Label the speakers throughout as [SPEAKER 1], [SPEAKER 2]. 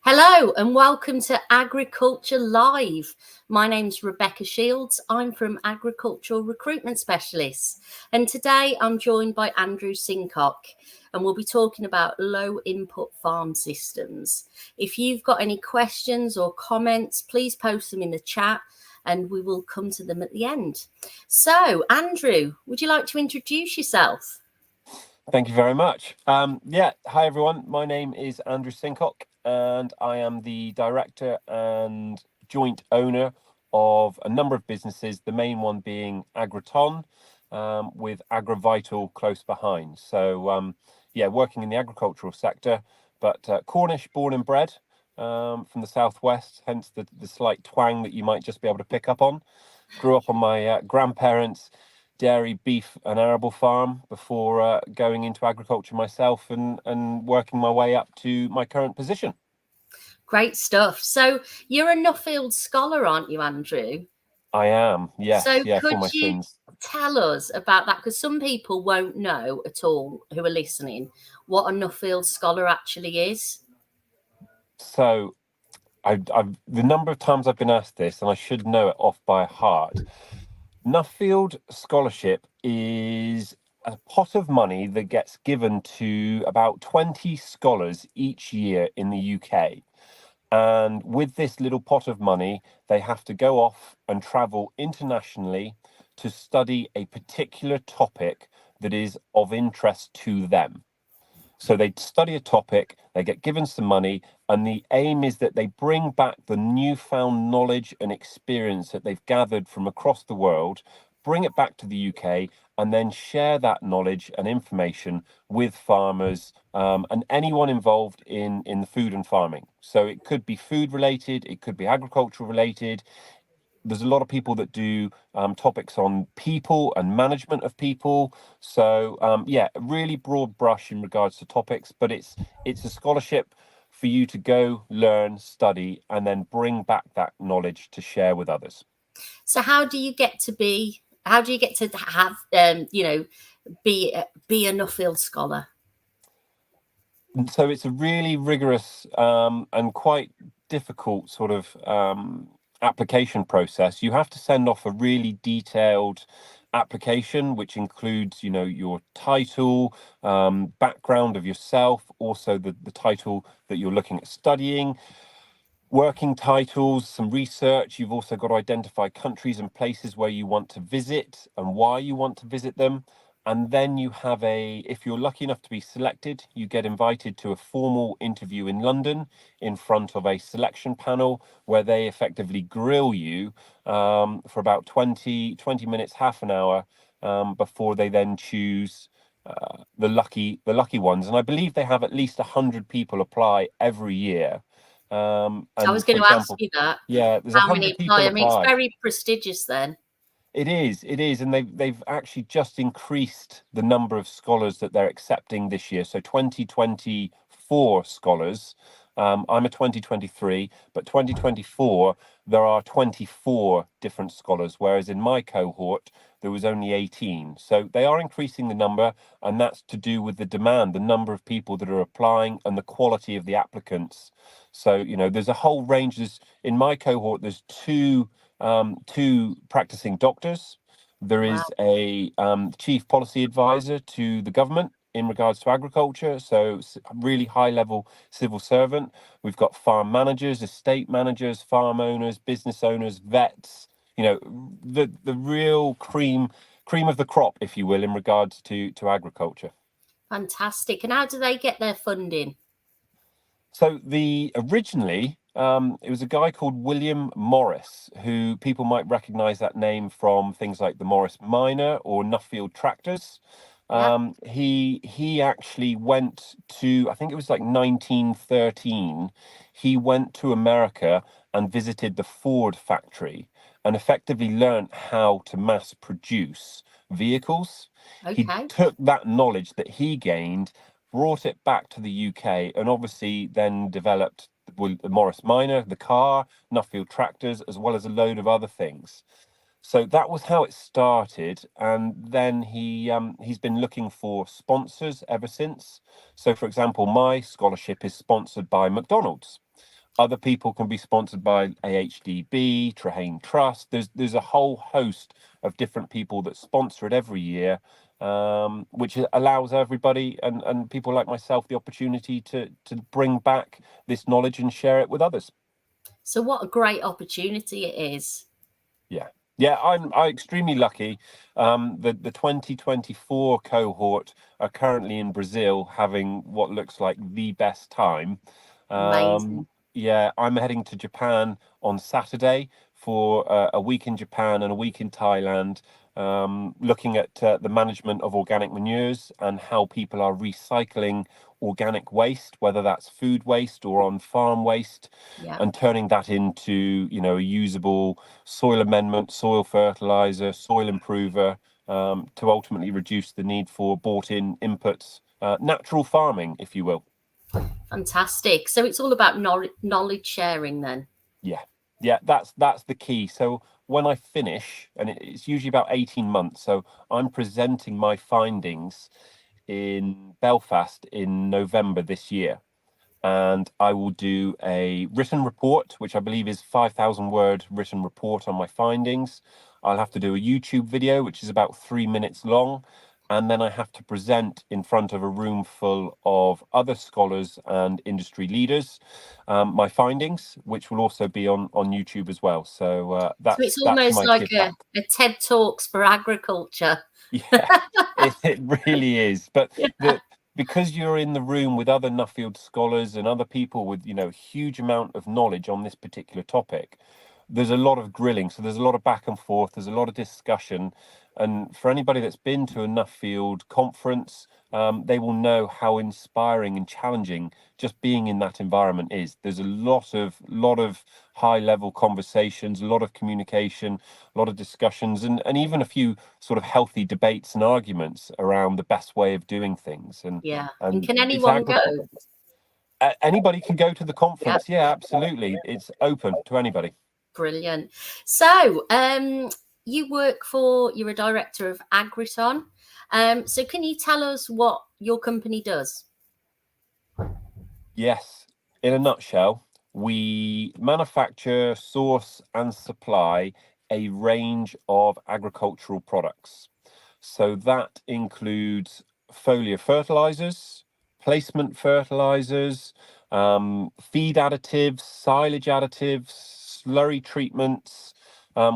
[SPEAKER 1] Hello and welcome to AgriCulture Live. My name's Rebecca Shields. I'm from Agricultural Recruitment Specialists, and today I'm joined by Andrew Sincock, and we'll be talking about low input farm systems. If you've got any questions or comments, please post them in the chat and we will come to them at the end. So, Andrew, would you like to introduce yourself?
[SPEAKER 2] Thank you very much. Hi everyone. My name is Andrew Sincock, and I am the director and joint owner of a number of businesses. The main one being Agriton, with AgriVital close behind. So, working in the agricultural sector, but Cornish born and bred, from the southwest. Hence the slight twang that you might just be able to pick up on. Grew up on my grandparents' dairy, beef and arable farm before going into agriculture myself and working my way up to my current position.
[SPEAKER 1] Great stuff. So you're a Nuffield Scholar, aren't you, Andrew?
[SPEAKER 2] I am, yes.
[SPEAKER 1] So
[SPEAKER 2] for
[SPEAKER 1] could
[SPEAKER 2] my
[SPEAKER 1] you
[SPEAKER 2] sins.
[SPEAKER 1] tell us about that? Because some people won't know at all who are listening what a Nuffield Scholar actually is.
[SPEAKER 2] So I've the number of times I've been asked this, and I should know it off by heart. Nuffield Scholarship is a pot of money that gets given to about 20 scholars each year in the UK. And with this little pot of money, they have to go off and travel internationally to study a particular topic that is of interest to them. So they study a topic, they get given some money, and the aim is that they bring back the newfound knowledge and experience that they've gathered from across the world, bring it back to the UK, and then share that knowledge and information with farmers, and anyone involved in the food and farming. So it could be food related, it could be agricultural related. There's a lot of people that do topics on people and management of people. So a really broad brush in regards to topics, but it's a scholarship for you to go learn, study, and then bring back that knowledge to share with others.
[SPEAKER 1] So how do you get to have be a Nuffield Scholar?
[SPEAKER 2] So it's a really rigorous and quite difficult sort of application process. You have to send off a really detailed application, which includes, your title, background of yourself, also the title that you're looking at studying, working titles, some research. You've also got to identify countries and places where you want to visit and why you want to visit them. And then you have if you're lucky enough to be selected, you get invited to a formal interview in London in front of a selection panel where they effectively grill you for about 20 minutes, half an hour, before they then choose the lucky ones. And I believe they have at least 100 people apply every year.
[SPEAKER 1] I
[SPEAKER 2] And
[SPEAKER 1] was going
[SPEAKER 2] for
[SPEAKER 1] to ask
[SPEAKER 2] example,
[SPEAKER 1] you that.
[SPEAKER 2] yeah, there's
[SPEAKER 1] How many
[SPEAKER 2] 100 people
[SPEAKER 1] apply? I mean, it's
[SPEAKER 2] apply.
[SPEAKER 1] very prestigious then.
[SPEAKER 2] It is, and they've actually just increased the number of scholars that they're accepting this year. So 2024 scholars. I'm a 2023, but 2024 there are 24 different scholars, whereas in my cohort there was only 18. So they are increasing the number, and that's to do with the demand, the number of people that are applying, and the quality of the applicants. So there's a whole range. In my cohort, there's two practicing doctors. There
[SPEAKER 1] Wow.
[SPEAKER 2] is a chief policy advisor to the government in regards to agriculture, so really high level civil servant. We've got farm managers, estate managers, farm owners, business owners, vets. The real cream of the crop, if you will, in regards to agriculture.
[SPEAKER 1] Fantastic. And how do they get their funding?
[SPEAKER 2] So originally, it was a guy called William Morris, who people might recognise that name from things like the Morris Minor or Nuffield tractors.
[SPEAKER 1] Yeah.
[SPEAKER 2] He actually went to, I think it was like 1913. He went to America and visited the Ford factory and effectively learned how to mass produce vehicles. He
[SPEAKER 1] Okay.
[SPEAKER 2] took that knowledge that he gained, brought it back to the UK, and obviously then developed the Morris Minor, the car, Nuffield tractors, as well as a load of other things. So that was how it started, and then he's been looking for sponsors ever since. So, for example, my scholarship is sponsored by McDonald's. Other people can be sponsored by AHDB, Trehane Trust. There's a whole host of different people that sponsor it every year, which allows everybody and people like myself the opportunity to bring back this knowledge and share it with others.
[SPEAKER 1] So what a great opportunity it is.
[SPEAKER 2] Yeah, I'm extremely lucky. The 2024 cohort are currently in Brazil having what looks like the best time.
[SPEAKER 1] Amazing.
[SPEAKER 2] Yeah, I'm heading to Japan on Saturday for a week in Japan and a week in Thailand, looking at the management of organic manures and how people are recycling organic waste, whether that's food waste or on farm waste,
[SPEAKER 1] Yeah.
[SPEAKER 2] and turning that into, a usable soil amendment, soil fertiliser, soil improver, to ultimately reduce the need for bought-in inputs, natural farming, if you will.
[SPEAKER 1] Fantastic. So it's all about knowledge sharing then.
[SPEAKER 2] Yeah, that's the key. So when I finish, and it's usually about 18 months, so I'm presenting my findings in Belfast in November this year. And I will do a written report, which I believe is 5,000 word written report on my findings. I'll have to do a YouTube video, which is about 3 minutes long. And then I have to present in front of a room full of other scholars and industry leaders my findings, which will also be on YouTube as well. So
[SPEAKER 1] So it's
[SPEAKER 2] that's
[SPEAKER 1] almost
[SPEAKER 2] my
[SPEAKER 1] like
[SPEAKER 2] give back.
[SPEAKER 1] a TED Talks for agriculture.
[SPEAKER 2] Yeah, it really is. But
[SPEAKER 1] Yeah.
[SPEAKER 2] because you're in the room with other Nuffield scholars and other people with, huge amount of knowledge on this particular topic, there's a lot of grilling. So there's a lot of back and forth. There's a lot of discussion. And for anybody that's been to a Nuffield conference, they will know how inspiring and challenging just being in that environment is. There's a lot of high level conversations, a lot of communication, a lot of discussions, and even a few sort of healthy debates and arguments around the best way of doing things. And
[SPEAKER 1] Yeah. And
[SPEAKER 2] and
[SPEAKER 1] can
[SPEAKER 2] it's
[SPEAKER 1] anyone go?
[SPEAKER 2] agriculture. Anybody can go to the
[SPEAKER 1] Yeah.
[SPEAKER 2] conference. Yeah, absolutely. It's open to anybody.
[SPEAKER 1] Brilliant. So you're a director of Agriton. So can you tell us what your company does?
[SPEAKER 2] Yes, in a nutshell, we manufacture, source, and supply a range of agricultural products. So that includes foliar fertilizers, placement fertilizers, feed additives, silage additives, slurry treatments.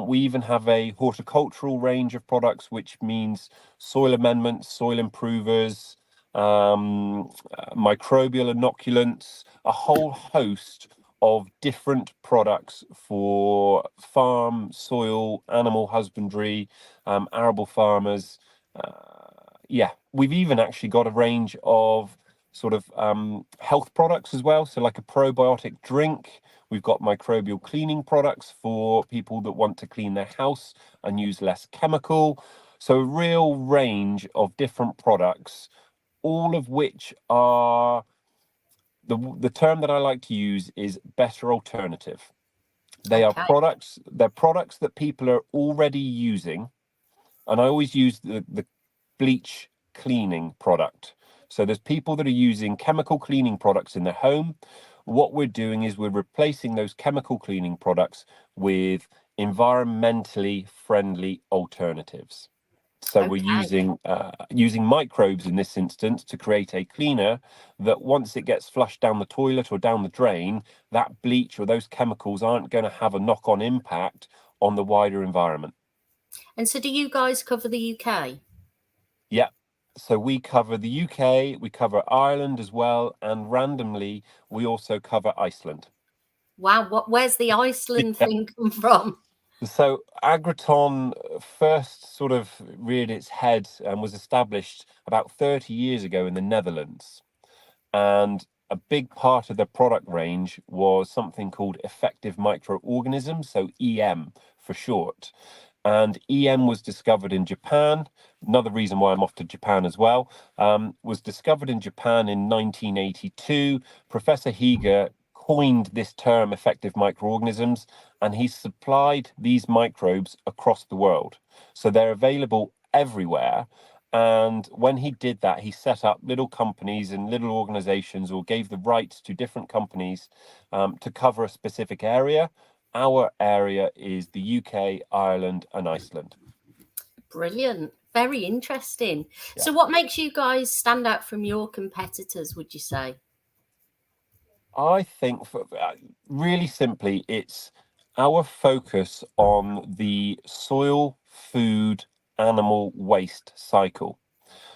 [SPEAKER 2] We even have a horticultural range of products, which means soil amendments, soil improvers, microbial inoculants, a whole host of different products for farm, soil, animal husbandry, arable farmers. Yeah, we've even actually got a range of sort of health products as well. So like a probiotic drink. We've got microbial cleaning products for people that want to clean their house and use less chemical. So a real range of different products, all of which are the term that I like to use is better alternative. They're
[SPEAKER 1] Okay.
[SPEAKER 2] products that people are already using, and I always use the bleach cleaning product. So there's people that are using chemical cleaning products in their home. What we're doing is we're replacing those chemical cleaning products with environmentally friendly alternatives. So we're
[SPEAKER 1] Okay.
[SPEAKER 2] using microbes in this instance to create a cleaner that once it gets flushed down the toilet or down the drain, that bleach or those chemicals aren't going to have a knock-on impact on the wider environment.
[SPEAKER 1] And so do you guys cover the UK?
[SPEAKER 2] Yeah. So we cover the UK, we cover Ireland as well, and randomly we also cover Iceland.
[SPEAKER 1] Wow, where's the Iceland thing come from?
[SPEAKER 2] So Agriton first sort of reared its head and was established about 30 years ago in the Netherlands. And a big part of the product range was something called effective microorganisms, so EM for short. And EM was discovered in Japan. Another reason why I'm off to Japan as well, was discovered in Japan in 1982. Professor Heger coined this term effective microorganisms, and he supplied these microbes across the world. So they're available everywhere. And when he did that, he set up little companies and little organizations, or gave the rights to different companies to cover a specific area. Our area is the UK, Ireland, and Iceland.
[SPEAKER 1] Brilliant. Very interesting.
[SPEAKER 2] Yeah.
[SPEAKER 1] So what makes you guys stand out from your competitors, would you say?
[SPEAKER 2] I think, really simply, it's our focus on the soil, food, animal waste cycle.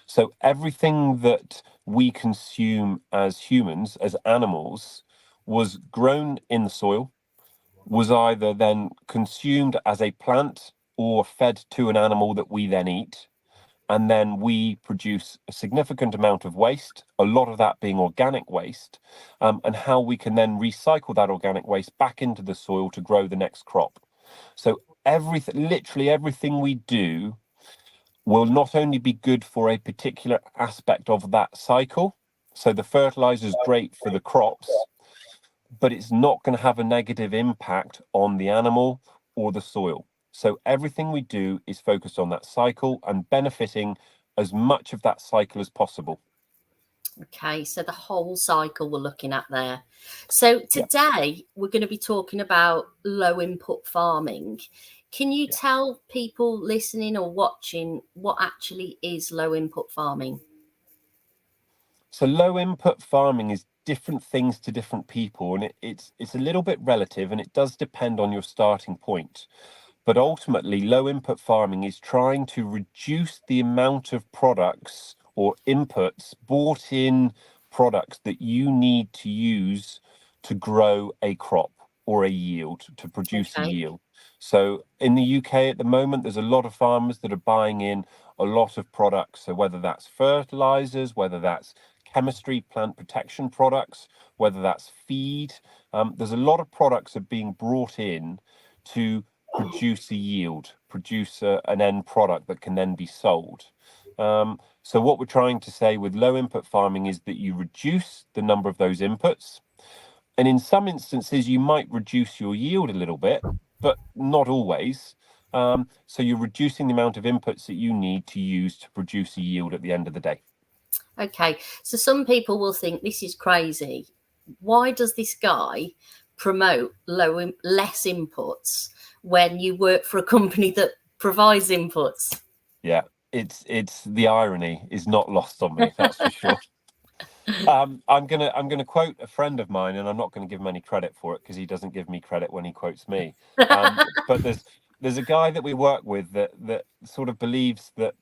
[SPEAKER 2] So everything that we consume as humans, as animals, was grown in the soil, was either then consumed as a plant or fed to an animal that we then eat. And then we produce a significant amount of waste, a lot of that being organic waste, and how we can then recycle that organic waste back into the soil to grow the next crop. So everything, literally everything we do, will not only be good for a particular aspect of that cycle. So the fertilizer is great for the crops, but it's not going to have a negative impact on the animal or the soil. So everything we do is focused on that cycle and benefiting as much of that cycle as possible.
[SPEAKER 1] Okay, so the whole cycle we're looking at there. So today we're going to be talking about low input farming. Can you tell people listening or watching what actually is low input farming?
[SPEAKER 2] So low input farming is different things to different people, and it's a little bit relative, and it does depend on your starting point. But ultimately, low input farming is trying to reduce the amount of products or inputs, bought in products that you need to use to grow a crop or a yield, to produce a
[SPEAKER 1] Okay.
[SPEAKER 2] yield. So in the UK at the moment, there's a lot of farmers that are buying in a lot of products. So whether that's fertilizers, whether that's chemistry, plant protection products, whether that's feed, there's a lot of products that are being brought in to produce a yield, produce an end product that can then be sold. So what we're trying to say with low input farming is that you reduce the number of those inputs. And in some instances, you might reduce your yield a little bit, but not always. So you're reducing the amount of inputs that you need to use to produce a yield at the end of the day.
[SPEAKER 1] Okay, so some people will think this is crazy. Why does this guy promote less inputs when you work for a company that provides inputs?
[SPEAKER 2] Yeah, it's the irony is not lost on me, that's for sure. I'm gonna quote a friend of mine, and I'm not going to give him any credit for it because he doesn't give me credit when he quotes me. But there's a guy that we work with that sort of believes that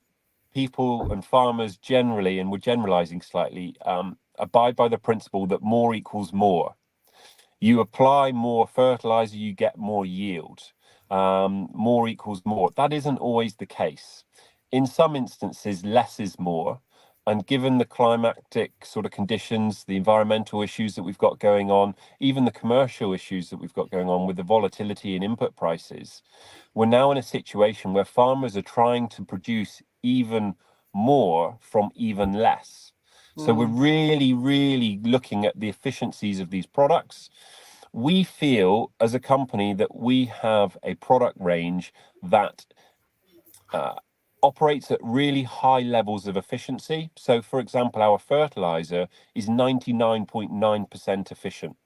[SPEAKER 2] people and farmers generally, and we're generalizing slightly, abide by the principle that more equals more. You apply more fertilizer, you get more yield. More equals more. That isn't always the case. In some instances, less is more. And given the climatic sort of conditions, the environmental issues that we've got going on, even the commercial issues that we've got going on with the volatility in input prices, we're now in a situation where farmers are trying to produce even more from even less. So we're really, really looking at the efficiencies of these products. We feel as a company that we have a product range that operates at really high levels of efficiency. So, for example, our fertilizer is 99.9% efficient.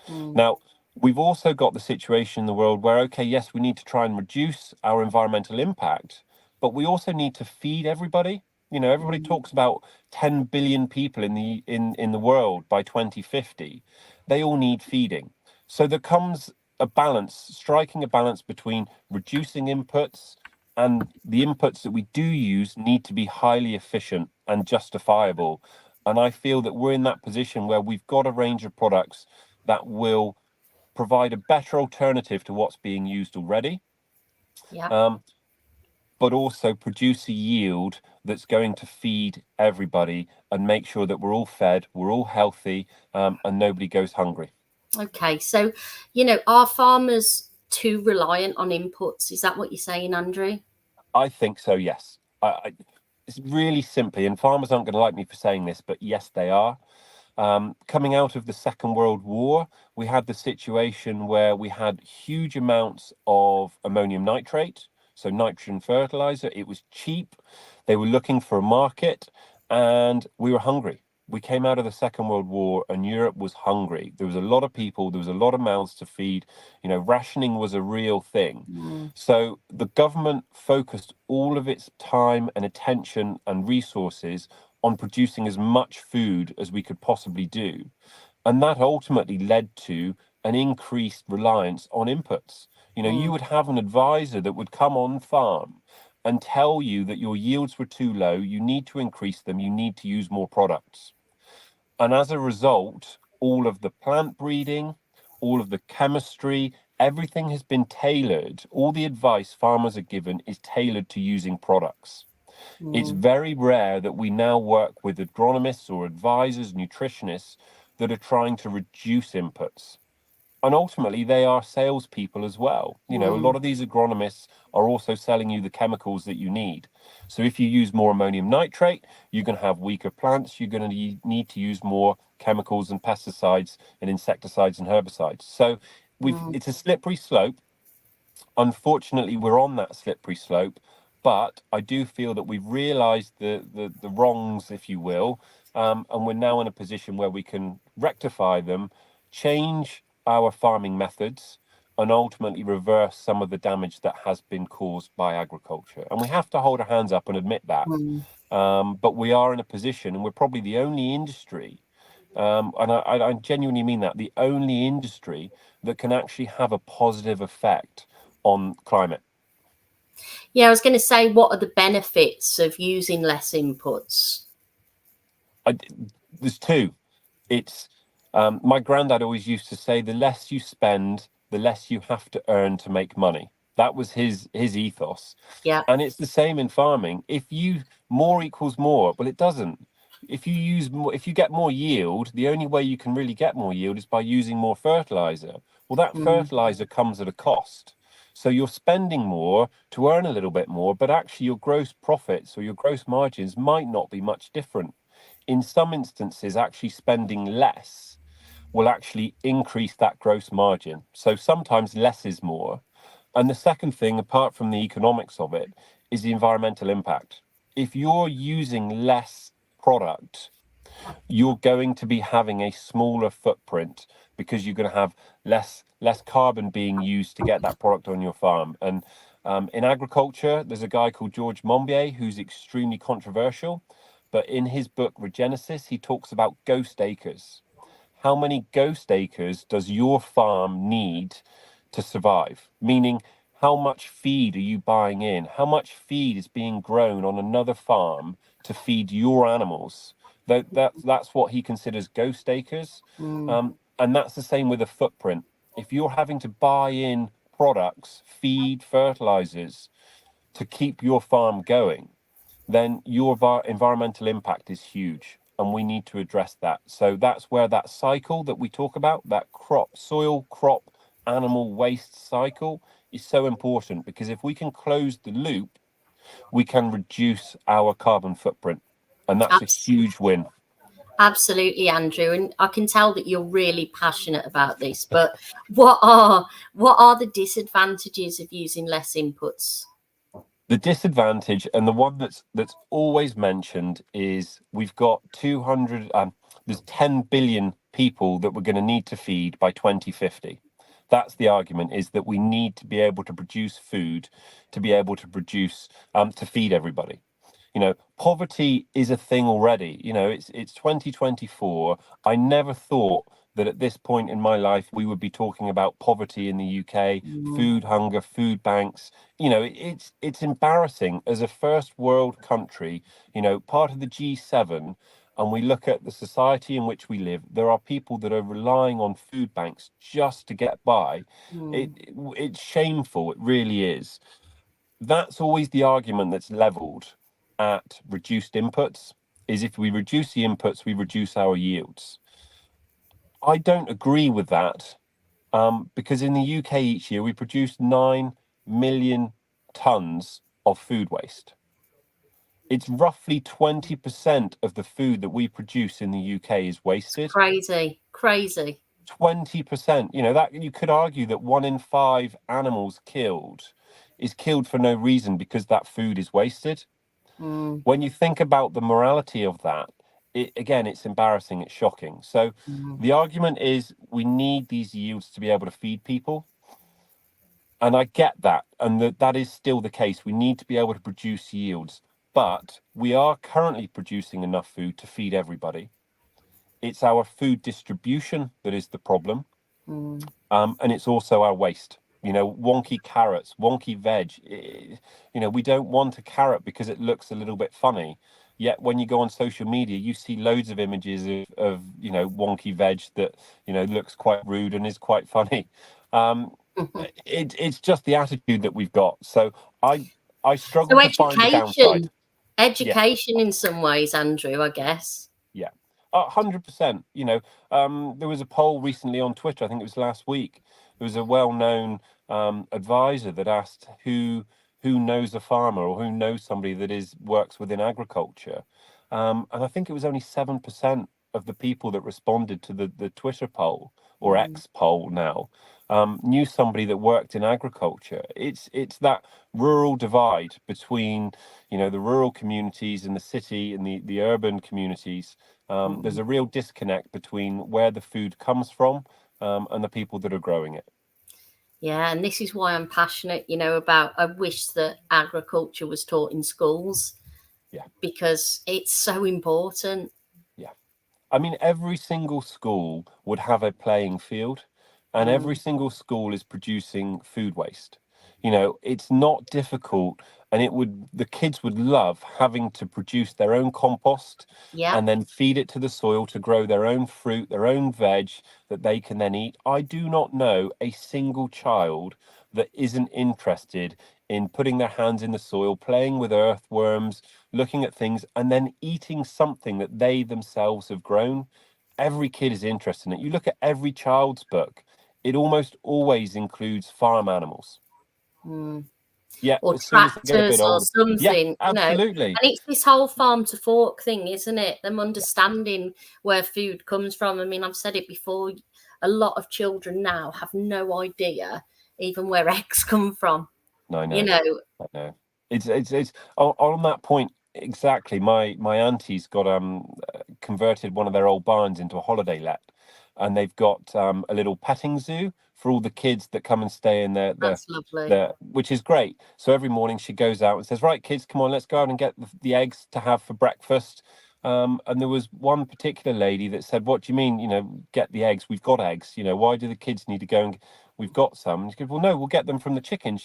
[SPEAKER 2] Now, we've also got the situation in the world where, okay, yes, we need to try and reduce our environmental impact, but we also need to feed everybody. You know, everybody talks about 10 billion people in the world by 2050. They all need feeding. So there comes a balance, striking a balance between reducing inputs, and the inputs that we do use need to be highly efficient and justifiable. And I feel that we're in that position where we've got a range of products that will provide a better alternative to what's being used already,
[SPEAKER 1] Yeah.
[SPEAKER 2] but also produce a yield that's going to feed everybody and make sure that we're all fed, we're all healthy, and nobody goes hungry.
[SPEAKER 1] Okay, so, are farmers too reliant on inputs? Is that what you're saying, Andrew?
[SPEAKER 2] I think so, yes. It's really simply, and farmers aren't going to like me for saying this, but yes, they are. Coming out of the Second World War, we had the situation where we had huge amounts of ammonium nitrate, so nitrogen fertilizer. It was cheap. They were looking for a market, and we were hungry. We came out of the Second World War and Europe was hungry. There was a lot of people, there was a lot of mouths to feed. Rationing was a real thing. So the government focused all of its time and attention and resources on producing as much food as we could possibly do. And that ultimately led to an increased reliance on inputs. You would have an advisor that would come on farm and tell you that your yields were too low, you need to increase them, you need to use more products. And as a result, all of the plant breeding, all of the chemistry, everything has been tailored. All the advice farmers are given is tailored to using products. It's very rare that we now work with agronomists or advisors, nutritionists that are trying to reduce inputs. And ultimately, they are salespeople as well. A lot of these agronomists are also selling you the chemicals that you need. So if you use more ammonium nitrate, you're going to have weaker plants. You're going to need to use more chemicals and pesticides and insecticides and herbicides. So it's a slippery slope. Unfortunately, we're on that slippery slope, but I do feel that we've realized the wrongs, if you will, and we're now in a position where we can rectify them, change our farming methods, and ultimately reverse some of the damage that has been caused by agriculture. And we have to hold our hands up and admit that. But we are in a position, and we're probably the only industry, and I genuinely mean that, the only industry that can actually have a positive effect on climate.
[SPEAKER 1] Yeah, I was going to say, what are the benefits of using less inputs?
[SPEAKER 2] There's two. It's my granddad always used to say, the less you spend, the less you have to earn to make money. That was his ethos.
[SPEAKER 1] Yeah.
[SPEAKER 2] And it's the same in farming. If more equals more, well, it doesn't. If you get more yield, the only way you can really get more yield is by using more fertilizer. Well, that fertilizer comes at a cost. So you're spending more to earn a little bit more, but actually your gross profits or your gross margins might not be much different. In some instances, actually spending less will actually increase that gross margin. So sometimes less is more. And the second thing, apart from the economics of it, is the environmental impact. If you're using less product, you're going to be having a smaller footprint because you're going to have less carbon being used to get that product on your farm. And in agriculture, there's a guy called George Monbiot who's extremely controversial, but in his book Regenesis, he talks about ghost acres. How many ghost acres does your farm need to survive? Meaning, how much feed are you buying in? How much feed is being grown on another farm to feed your animals? That's what he considers ghost acres. And that's the same with a footprint. If you're having to buy in products, feed, fertilizers to keep your farm going, then your environmental impact is huge. And we need to address that. So that's where that cycle that we talk about, that soil, crop, animal waste cycle is so important, because if we can close the loop, we can reduce our carbon footprint. And that's a huge win.
[SPEAKER 1] Absolutely, Andrew. And I can tell that you're really passionate about this. But what are the disadvantages of using less inputs?
[SPEAKER 2] The disadvantage, and the one that's always mentioned, is we've got 200 there's 10 billion people that we're going to need to feed by 2050. That's the argument, is that we need to be able to produce food to be able to produce to feed everybody. Poverty is a thing already. It's 2024. I never thought that at this point in my life we would be talking about poverty in the UK, food hunger, food banks. It's embarrassing as a first world country, part of the G7, and we look at the society in which we live. There are people that are relying on food banks just to get by. It's shameful. It really is. That's always the argument that's leveled at reduced inputs, is if we reduce the inputs, we reduce our yields. I don't agree with that, because in the UK each year we produce 9 million tons of food waste. It's roughly 20% of the food that we produce in the UK is wasted.
[SPEAKER 1] Crazy.
[SPEAKER 2] 20%. That you could argue that 1 in 5 animals killed is killed for no reason because that food is wasted.
[SPEAKER 1] Mm,
[SPEAKER 2] When you think about the morality of that, again, it's embarrassing, it's shocking. So
[SPEAKER 1] mm,
[SPEAKER 2] the argument is we need these yields to be able to feed people. And I get that. And that is still the case. We need to be able to produce yields. But we are currently producing enough food to feed everybody. It's our food distribution that is the problem.
[SPEAKER 1] mm.
[SPEAKER 2] And it's also our waste. Wonky carrots, wonky veg. We don't want a carrot because it looks a little bit funny. Yet when you go on social media, you see loads of images of wonky veg that looks quite rude and is quite funny. It's just the attitude that we've got. So I struggle
[SPEAKER 1] So
[SPEAKER 2] to find the downside. Yeah.
[SPEAKER 1] education in some ways, Andrew, I guess.
[SPEAKER 2] Yeah, 100%. There was a poll recently on Twitter. I think it was last week. There was a well-known advisor that asked who knows a farmer or who knows somebody that works within agriculture, and I think it was only 7% of the people that responded to the Twitter poll or
[SPEAKER 1] Mm,
[SPEAKER 2] X poll now knew somebody that worked in agriculture. It's that rural divide between the rural communities and the city and the urban communities. There's
[SPEAKER 1] mm.
[SPEAKER 2] a real disconnect between where the food comes from and the people that are growing it.
[SPEAKER 1] Yeah, and this is why I'm passionate, about I wish that agriculture was taught in schools
[SPEAKER 2] Yeah,
[SPEAKER 1] because it's so important.
[SPEAKER 2] yeah. I mean, every single school would have a playing field, and every
[SPEAKER 1] Mm,
[SPEAKER 2] single school is producing food waste. It's not difficult, and the kids would love having to produce their own compost
[SPEAKER 1] yeah.
[SPEAKER 2] and then feed it to the soil to grow their own fruit, their own veg that they can then eat. I do not know a single child that isn't interested in putting their hands in the soil, playing with earthworms, looking at things, and then eating something that they themselves have grown. Every kid is interested in it. You look at every child's book, it almost always includes farm animals.
[SPEAKER 1] Mm.
[SPEAKER 2] Yeah,
[SPEAKER 1] Or
[SPEAKER 2] as soon as they get a bit
[SPEAKER 1] tractors or
[SPEAKER 2] older. Yeah,
[SPEAKER 1] something,
[SPEAKER 2] absolutely.
[SPEAKER 1] And it's this whole farm to fork thing, isn't it? Them understanding where food comes from. I mean, I've said it before, a lot of children now have no idea even where eggs come from,
[SPEAKER 2] No, I
[SPEAKER 1] you
[SPEAKER 2] know.
[SPEAKER 1] know.
[SPEAKER 2] I know. It's on that point exactly. My auntie's got converted one of their old barns into a holiday let, and they've got a little petting zoo for all the kids that come and stay in
[SPEAKER 1] That's lovely.
[SPEAKER 2] their which is great. So every morning she goes out and says, "Right, kids, come on, let's go out and get the eggs to have for breakfast." And there was one particular lady that said, "What do you mean? Get the eggs? We've got eggs. Why do the kids need to go and we've got some?" And she goes, "Well, no, we'll get them from the chicken."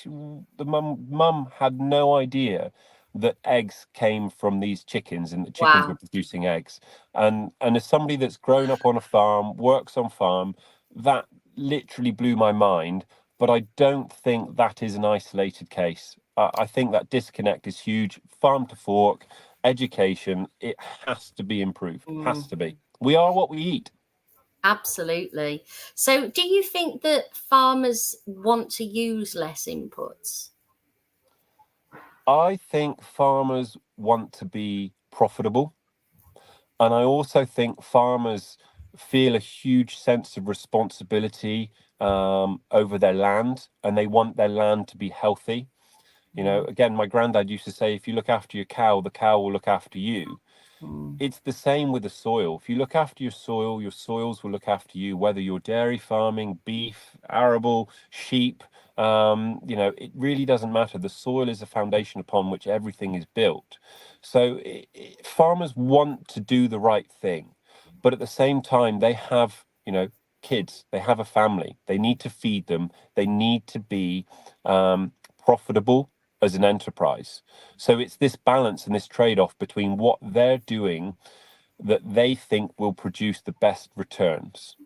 [SPEAKER 2] The mum had no idea that eggs came from these chickens and the chickens were
[SPEAKER 1] Wow.
[SPEAKER 2] producing eggs. And as somebody that's grown up on a farm, works on farm, that literally blew my mind. But I don't think that is an isolated case. I think that disconnect is huge. Farm to fork, education, it has to be improved. Has
[SPEAKER 1] Mm,
[SPEAKER 2] to be. We are what we eat.
[SPEAKER 1] absolutely. So, do you think that farmers want to use less inputs?
[SPEAKER 2] I think farmers want to be profitable. And I also think farmers feel a huge sense of responsibility over their land, and they want their land to be healthy.
[SPEAKER 1] Mm,
[SPEAKER 2] Again, my granddad used to say, if you look after your cow, the cow will look after you.
[SPEAKER 1] mm,
[SPEAKER 2] It's the same with the soil. If you look after your soils will look after you, whether you're dairy farming, beef, arable, sheep, it really doesn't matter. The soil is the foundation upon which everything is built. So farmers want to do the right thing, but at the same time, they have, kids, they have a family, they need to feed them, they need to be profitable as an enterprise. So it's this balance and this trade-off between what they're doing that they think will produce the best returns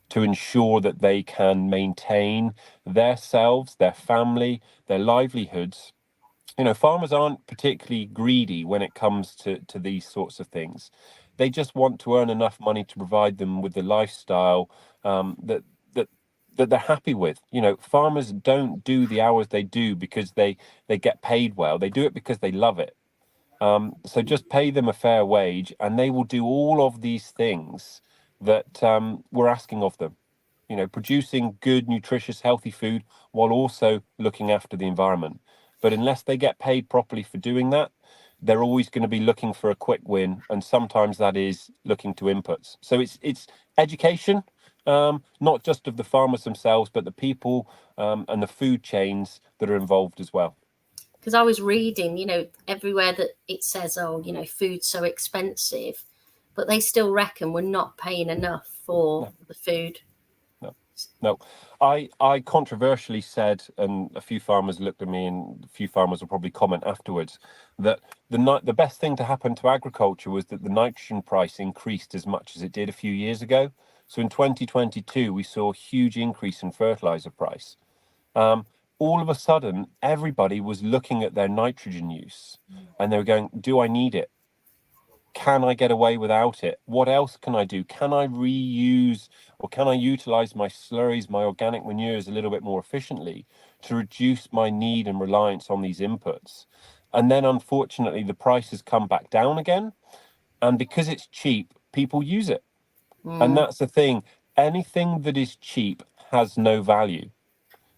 [SPEAKER 2] to ensure that they can maintain their selves, their family, their livelihoods. Farmers aren't particularly greedy when it comes to these sorts of things. They just want to earn enough money to provide them with the lifestyle that that they're happy with. Farmers don't do the hours they do because they get paid well. They do it because they love it. So just pay them a fair wage, and they will do all of these things that we're asking of them. producing good, nutritious, healthy food while also looking after the environment. But unless they get paid properly for doing that, they're always going to be looking for a quick win, and sometimes that is looking to inputs. So it's education, not just of the farmers themselves, but the people and the food chains that are involved as well.
[SPEAKER 1] Because I was reading, everywhere that it says, oh, food's so expensive, but they still reckon we're not paying enough for the food.
[SPEAKER 2] No. I controversially said, and a few farmers looked at me, and a few farmers will probably comment afterwards, that the best thing to happen to agriculture was that the nitrogen price increased as much as it did a few years ago. So in 2022, we saw a huge increase in fertiliser price. All of a sudden, everybody was looking at their nitrogen use, and they were going, do I need it? Can I get away without it? What else can I do? Can I reuse, or can I utilize my slurries, my organic manures a little bit more efficiently to reduce my need and reliance on these inputs? And then unfortunately, the price has come back down again. And because it's cheap, people use it. And that's the thing. Anything that is cheap has no value.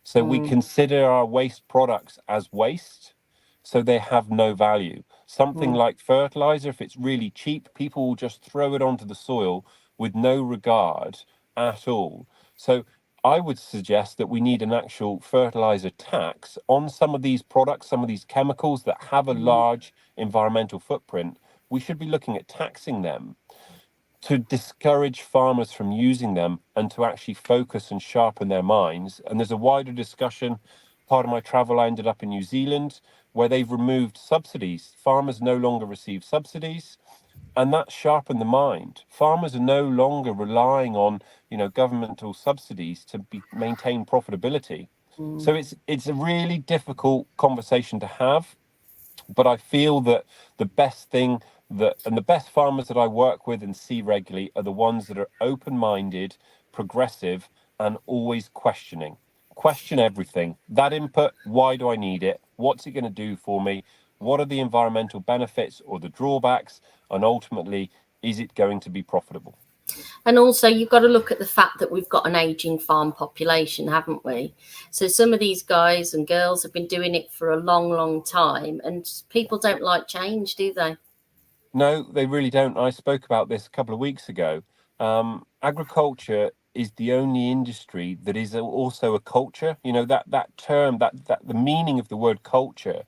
[SPEAKER 2] So we consider our waste products as waste, so they have no value. Something like fertilizer, if it's really cheap, people will just throw it onto the soil with no regard at all. So I would suggest that we need an actual fertilizer tax on some of these products, some of these chemicals that have a large environmental footprint. We should be looking at taxing them to discourage farmers from using them and to actually focus and sharpen their minds. And there's a wider discussion. Part of my travel, I ended up in New Zealand, where they've removed subsidies. Farmers no longer receive subsidies, and that sharpened the mind. Farmers are no longer relying on, governmental subsidies to maintain profitability. So it's a really difficult conversation to have. But I feel that the best thing and the best farmers that I work with and see regularly are the ones that are open-minded, progressive, and always questioning. Question everything. That input, why do I need it? What's it going to do for me? What are the environmental benefits or the drawbacks? And ultimately, is it going to be profitable?
[SPEAKER 1] And also, you've got to look at the fact that we've got an aging farm population, haven't we? So some of these guys and girls have been doing it for a long, long time, and people don't like change, do they?
[SPEAKER 2] No, they really don't. I spoke about this a couple of weeks ago. Agriculture is the only industry that is also a culture. That term, that the meaning of the word culture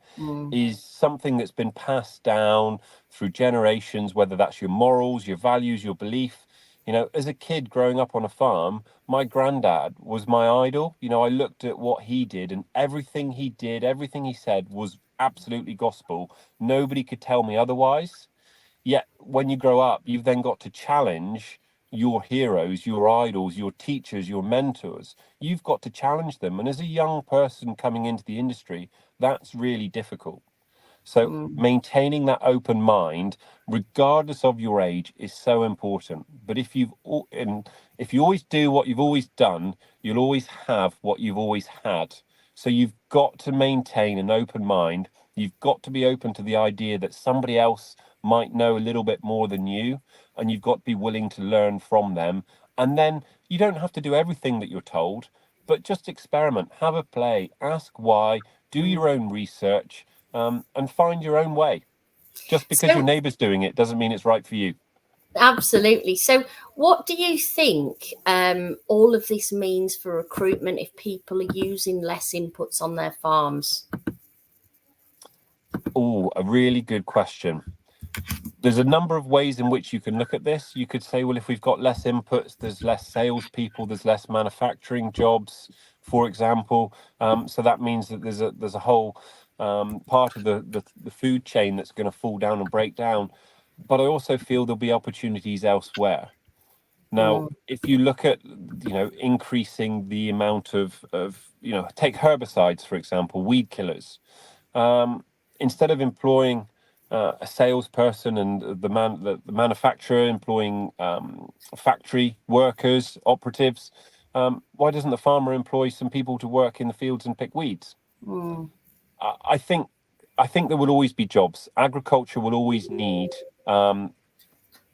[SPEAKER 2] is something that's been passed down through generations, whether that's your morals, your values, your belief. As a kid growing up on a farm, my granddad was my idol. I looked at what he did, and everything he did, everything he said was absolutely gospel. Nobody could tell me otherwise. Yet when you grow up, you've then got to challenge your heroes, your idols, your teachers, your mentors. You've got to challenge them. And as a young person coming into the industry, that's really difficult. So maintaining that open mind, regardless of your age, is so important. But if you always do what you've always done, you'll always have what you've always had. So you've got to maintain an open mind. You've got to be open to the idea that somebody else might know a little bit more than you, and you've got to be willing to learn from them. And then you don't have to do everything that you're told, but just experiment, have a play, ask why, do your own research, and find your own way. Just because your neighbour's doing it doesn't mean it's right for you.
[SPEAKER 1] Absolutely. So what do you think all of this means for recruitment if people are using less inputs on their farms?
[SPEAKER 2] Oh, a really good question. There's a number of ways in which you can look at this. You could say, well, if we've got less inputs, there's less salespeople, there's less manufacturing jobs, for example. So that means that there's a whole part of the food chain that's going to fall down and break down. But I also feel there'll be opportunities elsewhere. Now, if you look at, increasing the amount of take herbicides, for example, weed killers. Instead of employing a salesperson and the manufacturer employing factory workers, operatives, why doesn't the farmer employ some people to work in the fields and pick weeds? I think there will always be jobs. Agriculture will always need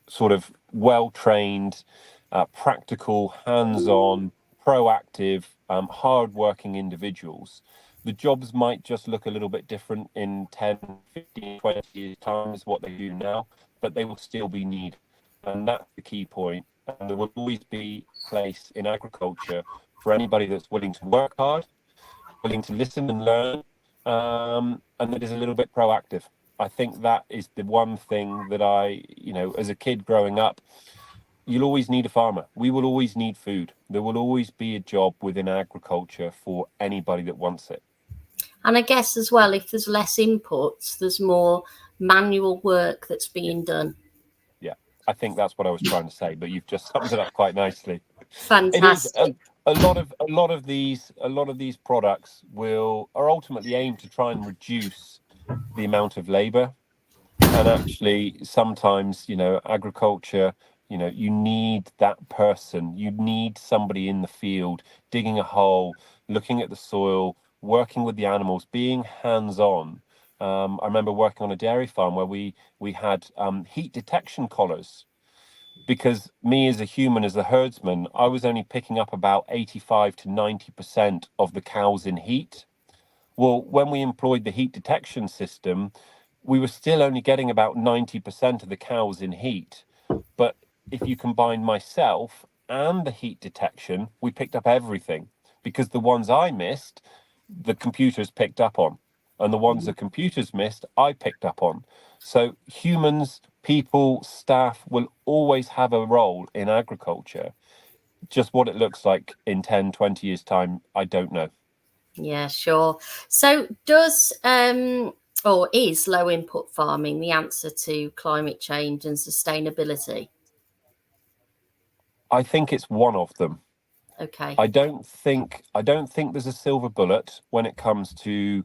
[SPEAKER 2] sort of well-trained, practical, hands-on, proactive, hard-working individuals. The jobs might just look a little bit different in 10, 15, 20 years' time is what they do now, but they will still be needed. And that's the key point. And there will always be a place in agriculture for anybody that's willing to work hard, willing to listen and learn, and that is a little bit proactive. I think that is the one thing that as a kid growing up, you'll always need a farmer. We will always need food. There will always be a job within agriculture for anybody that wants it.
[SPEAKER 1] And I guess as well, if there's less inputs, there's more manual work that's being done.
[SPEAKER 2] Yeah, I think that's what I was trying to say, but you've just summed it up quite nicely.
[SPEAKER 1] Fantastic.
[SPEAKER 2] It is a lot of these products are ultimately aimed to try and reduce the amount of labor. And actually, sometimes, agriculture, you need that person. You need somebody in the field digging a hole, looking at the soil, working with the animals, being hands-on. I remember working on a dairy farm where we had heat detection collars, because me as a human, as the herdsman, I was only picking up about 85 to 90% of the cows in heat. Well, when we employed the heat detection system, we were still only getting about 90% of the cows in heat. But if you combine myself and the heat detection, we picked up everything, because the ones I missed, the computers picked up on. And the ones the computers missed, I picked up on. So humans, people, staff will always have a role in agriculture. Just what it looks like in 10, 20 years' time, I don't know.
[SPEAKER 1] Yeah, sure. So is low input farming the answer to climate change and sustainability?
[SPEAKER 2] I think it's one of them.
[SPEAKER 1] Okay.
[SPEAKER 2] I don't think there's a silver bullet when it comes to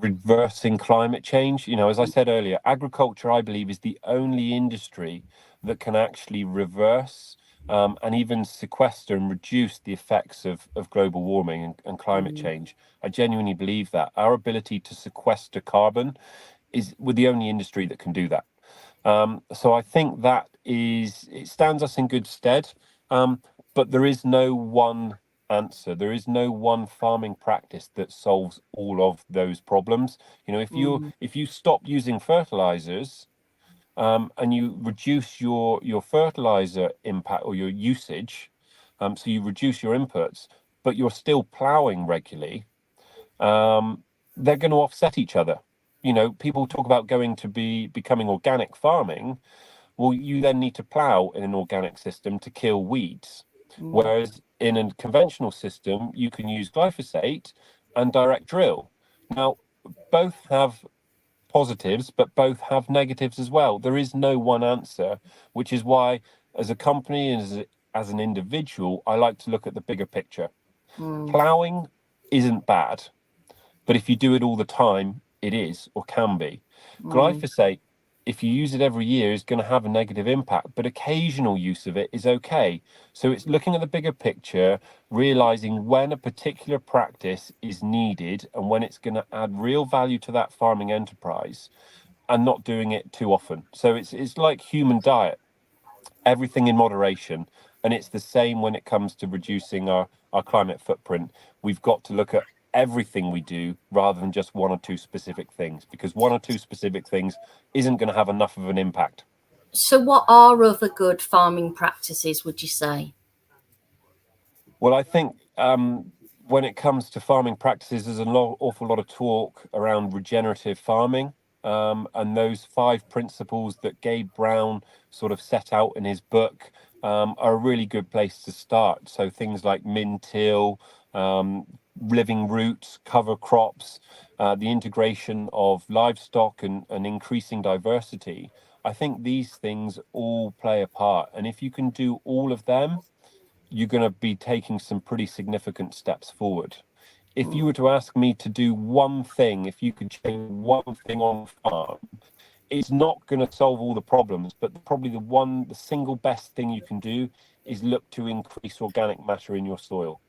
[SPEAKER 2] reversing climate change. As I said earlier, agriculture, I believe, is the only industry that can actually reverse and even sequester and reduce the effects of global warming and climate change. I genuinely believe that our ability to sequester carbon we're the only industry that can do that. So I think it stands us in good stead. But there is no one answer. There is no one farming practice that solves all of those problems. If you stop using fertilizers, and you reduce your fertilizer impact or your usage, so you reduce your inputs, but you're still plowing regularly, they're going to offset each other. People talk about becoming organic farming. Well, you then need to plow in an organic system to kill weeds. Whereas in a conventional system, you can use glyphosate and direct drill. Now, both have positives, but both have negatives as well. There is no one answer, which is why, as a company and as an individual, I like to look at the bigger picture. Plowing isn't bad, but if you do it all the time, it is or can be. Glyphosate, if you use it every year, is going to have a negative impact, but occasional use of it is okay. So it's looking at the bigger picture, realizing when a particular practice is needed and when it's going to add real value to that farming enterprise, and not doing it too often. So it's like human diet, everything in moderation. And it's the same when it comes to reducing our climate footprint. We've got to look at everything we do rather than just one or two specific things, because one or two specific things isn't going to have enough of an impact.
[SPEAKER 1] So what are other good farming practices, would you say?
[SPEAKER 2] Well, I think when it comes to farming practices, there's an awful lot of talk around regenerative farming, and those 5 principles that Gabe Brown sort of set out in his book are a really good place to start. So things like min-till, living roots, cover crops, the integration of livestock and increasing diversity. I think these things all play a part. And if you can do all of them, you're going to be taking some pretty significant steps forward. If you were to ask me to do one thing, if you could change one thing on the farm, it's not going to solve all the problems, but probably the single best thing you can do is look to increase organic matter in your soil.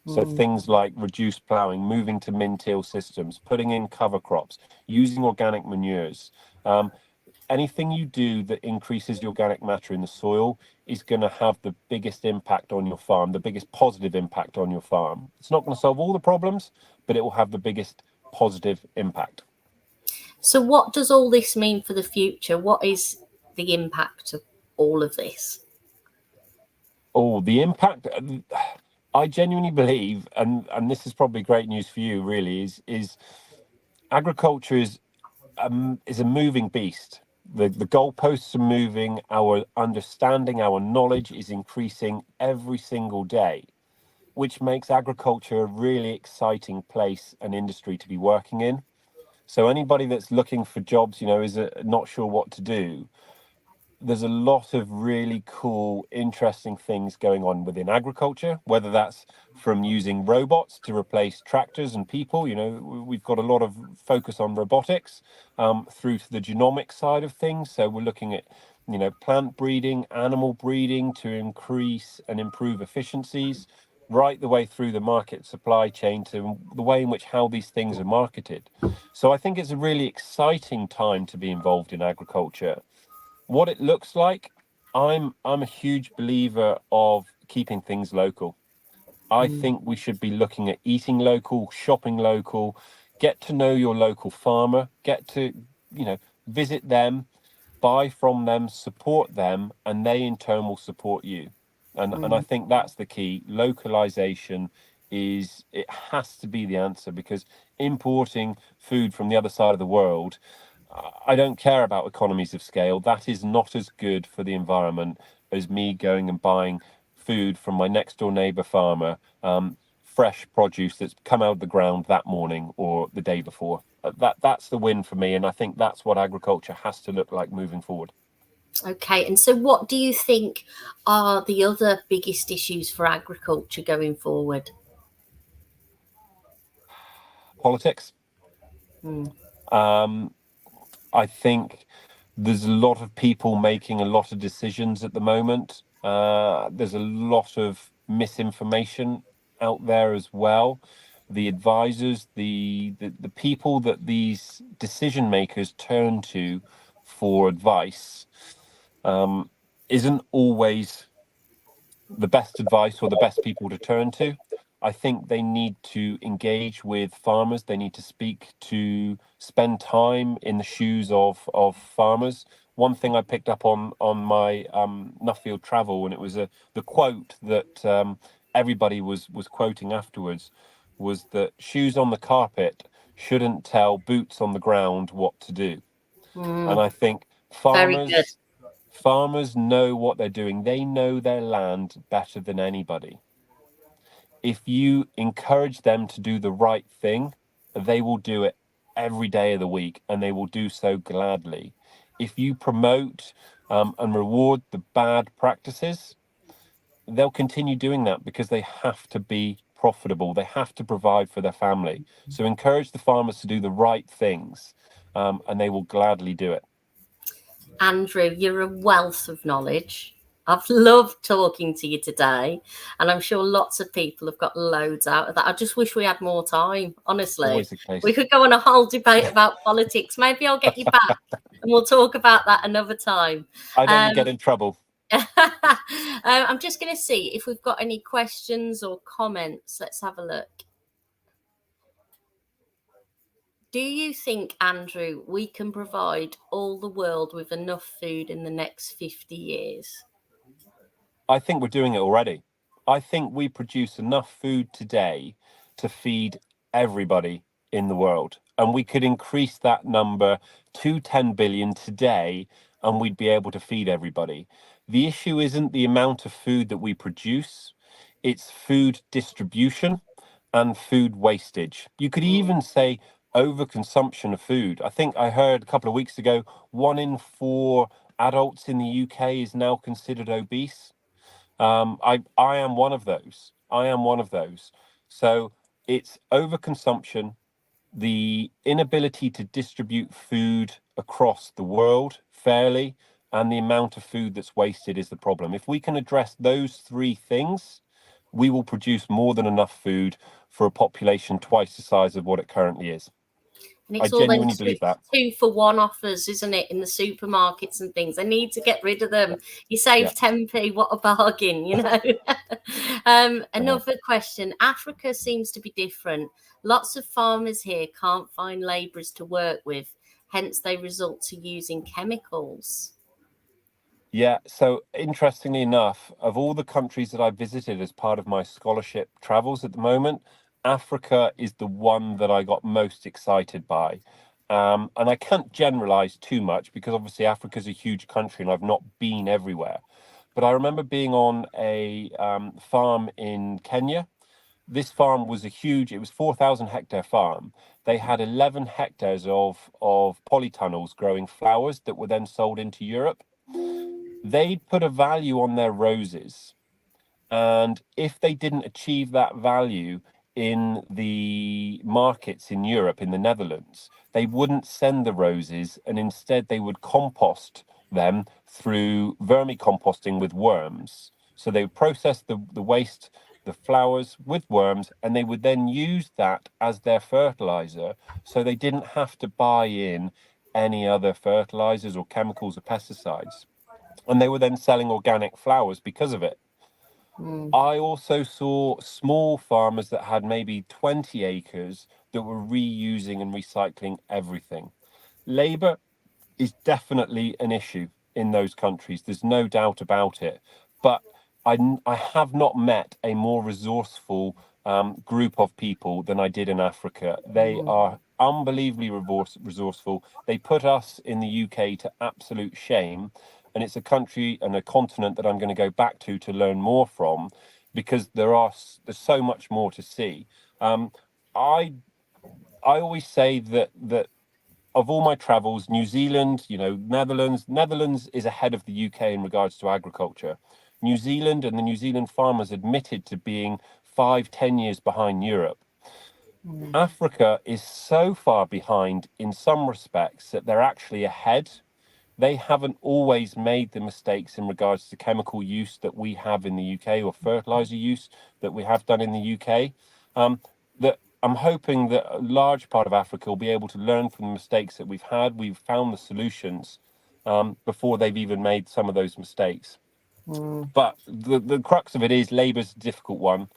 [SPEAKER 2] So things like reduced ploughing, moving to min-till systems, putting in cover crops, using organic manures. anything you do that increases the organic matter in the soil is going to have the biggest impact on your farm, the biggest positive impact on your farm. It's not going to solve all the problems, but it will have the biggest positive impact.
[SPEAKER 1] So what does all this mean for the future? What is the impact of all of this?
[SPEAKER 2] Oh, the impact. I genuinely believe, and this is probably great news for you, really, is agriculture is a moving beast. The goalposts are moving. Our understanding, our knowledge is increasing every single day, which makes agriculture a really exciting place and industry to be working in. So anybody that's looking for jobs, is not sure what to do, there's a lot of really cool, interesting things going on within agriculture, whether that's from using robots to replace tractors and people. We've got a lot of focus on robotics, through to the genomic side of things. So we're looking at, plant breeding, animal breeding to increase and improve efficiencies, right the way through the market supply chain to the way in which how these things are marketed. So I think it's a really exciting time to be involved in agriculture. What it looks like, I'm a huge believer of keeping things local. I think we should be looking at eating local, shopping local, get to know your local farmer, get to, visit them, buy from them, support them, and they in turn will support you. And I think that's the key. Localization it has to be the answer, because importing food from the other side of the world, I don't care about economies of scale. That is not as good for the environment as me going and buying food from my next door neighbor farmer, fresh produce that's come out of the ground that morning or the day before. That's the win for me, and I think that's what agriculture has to look like moving forward.
[SPEAKER 1] Okay, and so what do you think are the other biggest issues for agriculture going forward?
[SPEAKER 2] Politics.
[SPEAKER 1] Mm.
[SPEAKER 2] I think there's a lot of people making a lot of decisions at the moment. There's a lot of misinformation out there as well. The advisors, the people that these decision makers turn to for advice, isn't always the best advice or the best people to turn to. I think they need to engage with farmers. They need to spend time in the shoes of farmers. One thing I picked up on my Nuffield travel, and it was the quote that everybody was quoting afterwards, was that shoes on the carpet shouldn't tell boots on the ground what to do. And I think
[SPEAKER 1] Very good.
[SPEAKER 2] farmers know what they're doing. They know their land better than anybody. If you encourage them to do the right thing, they will do it every day of the week, and they will do so gladly. If you promote and reward the bad practices, they'll continue doing that because they have to be profitable. They have to provide for their family. So encourage the farmers to do the right things, and they will gladly do it.
[SPEAKER 1] Andrew, you're a wealth of knowledge. I've loved talking to you today, and I'm sure lots of people have got loads out of that. I just wish we had more time, honestly.
[SPEAKER 2] Always the case.
[SPEAKER 1] We could go on a whole debate about politics. Maybe I'll get you back and we'll talk about that another time.
[SPEAKER 2] I don't get in trouble.
[SPEAKER 1] I'm just going to see if we've got any questions or comments. Let's have a look. Do you think, Andrew, we can provide all the world with enough food in the next 50 years?
[SPEAKER 2] I think we're doing it already. I think we produce enough food today to feed everybody in the world. And we could increase that number to 10 billion today, and we'd be able to feed everybody. The issue isn't the amount of food that we produce, it's food distribution and food wastage. You could even say overconsumption of food. I think I heard a couple of weeks ago, 1 in 4 adults in the UK is now considered obese. I am one of those. I am one of those. So it's overconsumption, the inability to distribute food across the world fairly, and the amount of food that's wasted is the problem. If we can address those three things, we will produce more than enough food for a population twice the size of what it currently is.
[SPEAKER 1] And
[SPEAKER 2] I
[SPEAKER 1] it's all them
[SPEAKER 2] genuinely believe that.
[SPEAKER 1] 2-for-1 offers, isn't it, in the supermarkets and things? They need to get rid of them. You save 10p, what a bargain, you know. Another question. Africa seems to be different. Lots of farmers here can't find labourers to work with, hence they resort to using chemicals.
[SPEAKER 2] Yeah, so interestingly enough, of all the countries that I've visited as part of my scholarship travels at the moment, Africa is the one that I got most excited by. And I can't generalize too much because obviously Africa is a huge country and I've not been everywhere. But I remember being on a farm in Kenya. This farm was it was 4,000 hectare farm. They had 11 hectares of polytunnels growing flowers that were then sold into Europe. They'd put a value on their roses, and if they didn't achieve that value in the markets in Europe, in the Netherlands, they wouldn't send the roses, and instead they would compost them through vermicomposting with worms. So they would process the waste, the flowers with worms, and they would then use that as their fertilizer. So they didn't have to buy in any other fertilizers or chemicals or pesticides. And they were then selling organic flowers because of it. I also saw small farmers that had maybe 20 acres that were reusing and recycling everything. Labor is definitely an issue in those countries. There's no doubt about it. But I have not met a more resourceful group of people than I did in Africa. They are unbelievably resourceful. They put us in the UK to absolute shame. And it's a country and a continent that I'm going to go back to learn more from, because there's so much more to see. I always say that of all my travels, New Zealand, Netherlands is ahead of the UK in regards to agriculture. New Zealand and the New Zealand farmers admitted to being 5-10 years behind Europe. Africa is so far behind in some respects that they're actually ahead. They haven't always made the mistakes in regards to chemical use that we have in the UK, or fertilizer use that we have done in the UK. That I'm hoping that a large part of Africa will be able to learn from the mistakes that we've had. We've found the solutions before they've even made some of those mistakes. But the crux of it is labour's a difficult one.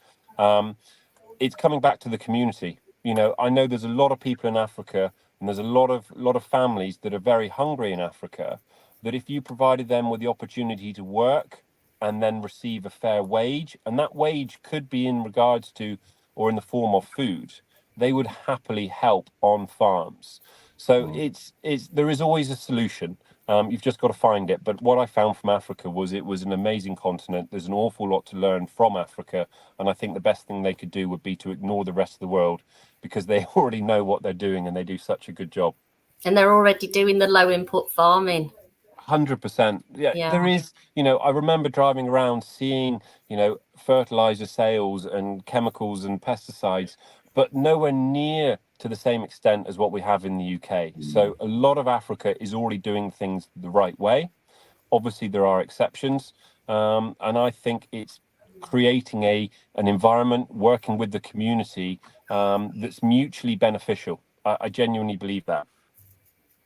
[SPEAKER 2] It's coming back to the community. I know there's a lot of people in Africa, and there's a lot of families that are very hungry in Africa, that if you provided them with the opportunity to work and then receive a fair wage, and that wage could be in regards to or in the form of food, they would happily help on farms. So there is always a solution. You've just got to find it. But what I found from Africa was it was an amazing continent. There's an awful lot to learn from Africa. And I think the best thing they could do would be to ignore the rest of the world, because they already know what they're doing and they do such a good job.
[SPEAKER 1] And they're already doing the low input farming.
[SPEAKER 2] 100%. Yeah, there is, I remember driving around seeing, fertilizer sales and chemicals and pesticides, but nowhere near to the same extent as what we have in the UK. So a lot of Africa is already doing things the right way. Obviously, there are exceptions. And I think it's creating an environment, working with the community, that's mutually beneficial. I genuinely believe that.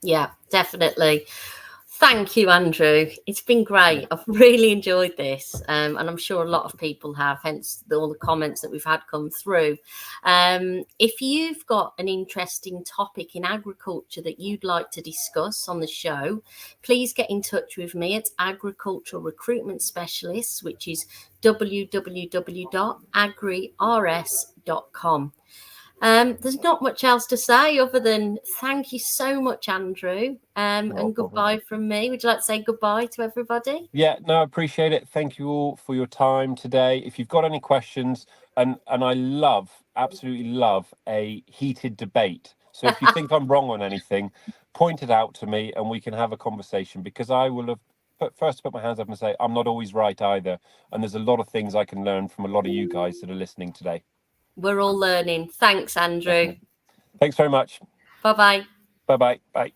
[SPEAKER 1] Yeah, definitely. Thank you, Andrew. It's been great. I've really enjoyed this, and I'm sure a lot of people have, hence all the comments that we've had come through. If you've got an interesting topic in agriculture that you'd like to discuss on the show, please get in touch with me at Agricultural Recruitment Specialists, which is www.agrirs.com. There's not much else to say other than thank you so much, Andrew, and goodbye from me. Would you like to say goodbye to everybody?
[SPEAKER 2] Yeah, no, I appreciate it. Thank you all for your time today. If you've got any questions, and I absolutely love a heated debate. So if you think I'm wrong on anything, point it out to me and we can have a conversation, because I will have first put my hands up and say I'm not always right either. And there's a lot of things I can learn from a lot of you guys that are listening today.
[SPEAKER 1] We're all learning. Thanks, Andrew.
[SPEAKER 2] Thanks very much.
[SPEAKER 1] Bye-bye.
[SPEAKER 2] Bye-bye. Bye.